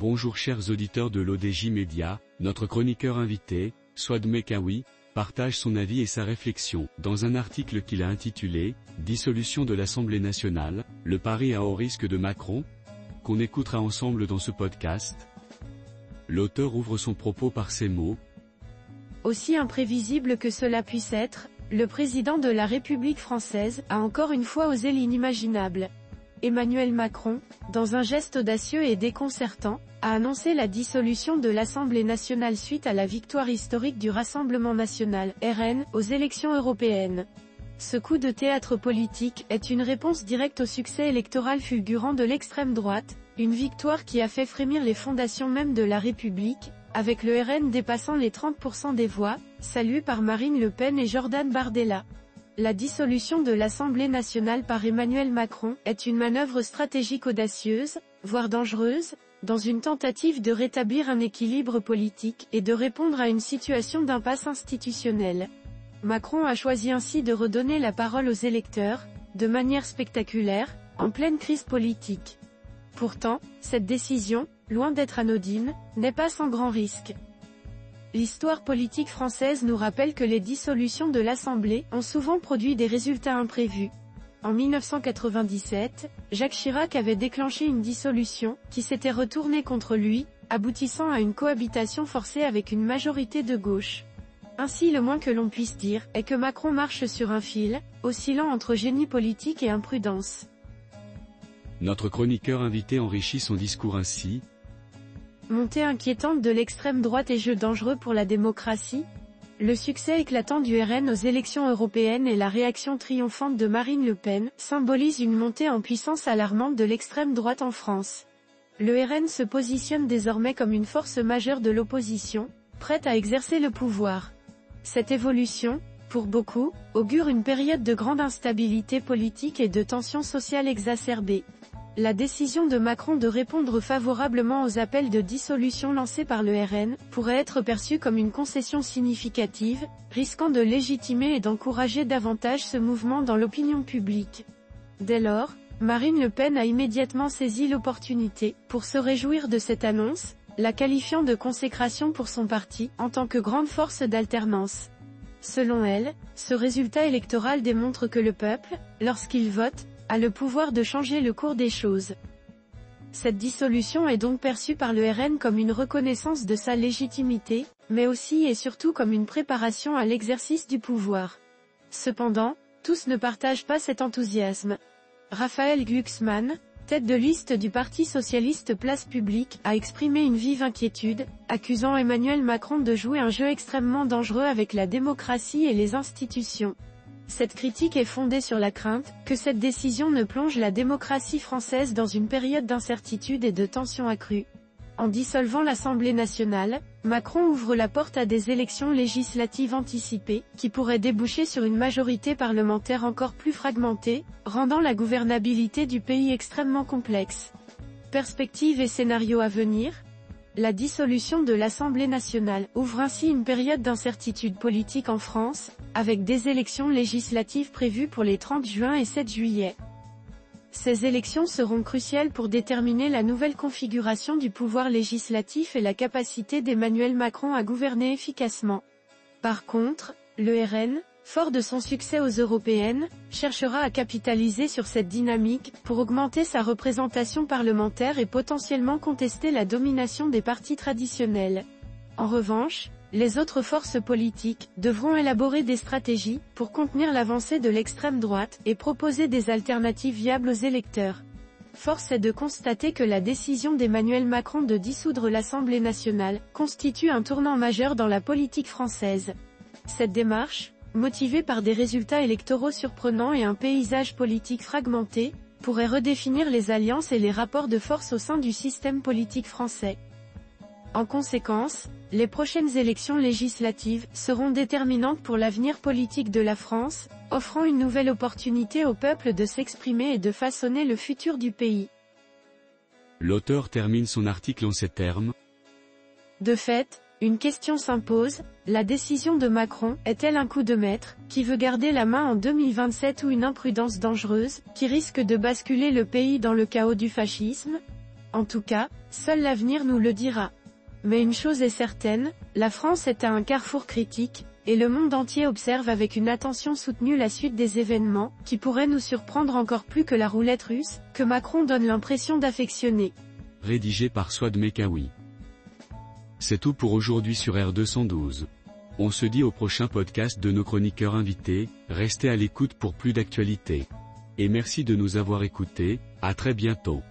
Bonjour chers auditeurs de l'ODJ Média, notre chroniqueur invité, Souad Mekawi, partage son avis et sa réflexion, dans un article qu'il a intitulé « Dissolution de l'Assemblée nationale, le pari à haut risque de Macron », qu'on écoutera ensemble dans ce podcast. L'auteur ouvre son propos par ces mots. Aussi imprévisible que cela puisse être, le président de la République française a encore une fois osé l'inimaginable. Emmanuel Macron, dans un geste audacieux et déconcertant, a annoncé la dissolution de l'Assemblée nationale suite à la victoire historique du Rassemblement national, RN, aux élections européennes. Ce coup de théâtre politique est une réponse directe au succès électoral fulgurant de l'extrême droite, une victoire qui a fait frémir les fondations mêmes de la République, avec le RN dépassant les 30% des voix, salué par Marine Le Pen et Jordan Bardella. La dissolution de l'Assemblée nationale par Emmanuel Macron est une manœuvre stratégique audacieuse, voire dangereuse, dans une tentative de rétablir un équilibre politique et de répondre à une situation d'impasse institutionnelle. Macron a choisi ainsi de redonner la parole aux électeurs, de manière spectaculaire, en pleine crise politique. Pourtant, cette décision, loin d'être anodine, n'est pas sans grand risque. L'histoire politique française nous rappelle que les dissolutions de l'Assemblée ont souvent produit des résultats imprévus. En 1997, Jacques Chirac avait déclenché une dissolution, qui s'était retournée contre lui, aboutissant à une cohabitation forcée avec une majorité de gauche. Ainsi le moins que l'on puisse dire, est que Macron marche sur un fil, oscillant entre génie politique et imprudence. Notre chroniqueur invité enrichit son discours ainsi. Montée inquiétante de l'extrême droite et jeu dangereux pour la démocratie. Le succès éclatant du RN aux élections européennes et la réaction triomphante de Marine Le Pen symbolisent une montée en puissance alarmante de l'extrême droite en France. Le RN se positionne désormais comme une force majeure de l'opposition, prête à exercer le pouvoir. Cette évolution, pour beaucoup, augure une période de grande instabilité politique et de tensions sociales exacerbées. La décision de Macron de répondre favorablement aux appels de dissolution lancés par le RN pourrait être perçue comme une concession significative, risquant de légitimer et d'encourager davantage ce mouvement dans l'opinion publique. Dès lors, Marine Le Pen a immédiatement saisi l'opportunité pour se réjouir de cette annonce, la qualifiant de consécration pour son parti en tant que grande force d'alternance. Selon elle, ce résultat électoral démontre que le peuple, lorsqu'il vote, a le pouvoir de changer le cours des choses. Cette dissolution est donc perçue par le RN comme une reconnaissance de sa légitimité, mais aussi et surtout comme une préparation à l'exercice du pouvoir. Cependant, tous ne partagent pas cet enthousiasme. Raphaël Glucksmann, tête de liste du Parti socialiste Place Publique, a exprimé une vive inquiétude, accusant Emmanuel Macron de jouer un jeu extrêmement dangereux avec la démocratie et les institutions. Cette critique est fondée sur la crainte que cette décision ne plonge la démocratie française dans une période d'incertitude et de tension accrue. En dissolvant l'Assemblée nationale, Macron ouvre la porte à des élections législatives anticipées, qui pourraient déboucher sur une majorité parlementaire encore plus fragmentée, rendant la gouvernabilité du pays extrêmement complexe. Perspectives et scénarios à venir. La dissolution de l'Assemblée nationale ouvre ainsi une période d'incertitude politique en France, avec des élections législatives prévues pour les 30 juin et 7 juillet. Ces élections seront cruciales pour déterminer la nouvelle configuration du pouvoir législatif et la capacité d'Emmanuel Macron à gouverner efficacement. Par contre, le RN, fort de son succès aux européennes, cherchera à capitaliser sur cette dynamique pour augmenter sa représentation parlementaire et potentiellement contester la domination des partis traditionnels. En revanche, les autres forces politiques devront élaborer des stratégies pour contenir l'avancée de l'extrême droite et proposer des alternatives viables aux électeurs. Force est de constater que la décision d'Emmanuel Macron de dissoudre l'Assemblée nationale constitue un tournant majeur dans la politique française. Cette démarche, motivée par des résultats électoraux surprenants et un paysage politique fragmenté, pourrait redéfinir les alliances et les rapports de force au sein du système politique français. En conséquence, les prochaines élections législatives seront déterminantes pour l'avenir politique de la France, offrant une nouvelle opportunité au peuple de s'exprimer et de façonner le futur du pays. L'auteur termine son article en ces termes. De fait, une question s'impose, la décision de Macron est-elle un coup de maître, qui veut garder la main en 2027 ou une imprudence dangereuse, qui risque de basculer le pays dans le chaos du fascisme ? En tout cas, seul l'avenir nous le dira. Mais une chose est certaine, la France est à un carrefour critique, et le monde entier observe avec une attention soutenue la suite des événements, qui pourraient nous surprendre encore plus que la roulette russe, que Macron donne l'impression d'affectionner. Rédigé par Swad Mekawi. C'est tout pour aujourd'hui sur R212. On se dit au prochain podcast de nos chroniqueurs invités, restez à l'écoute pour plus d'actualités. Et merci de nous avoir écoutés, à très bientôt.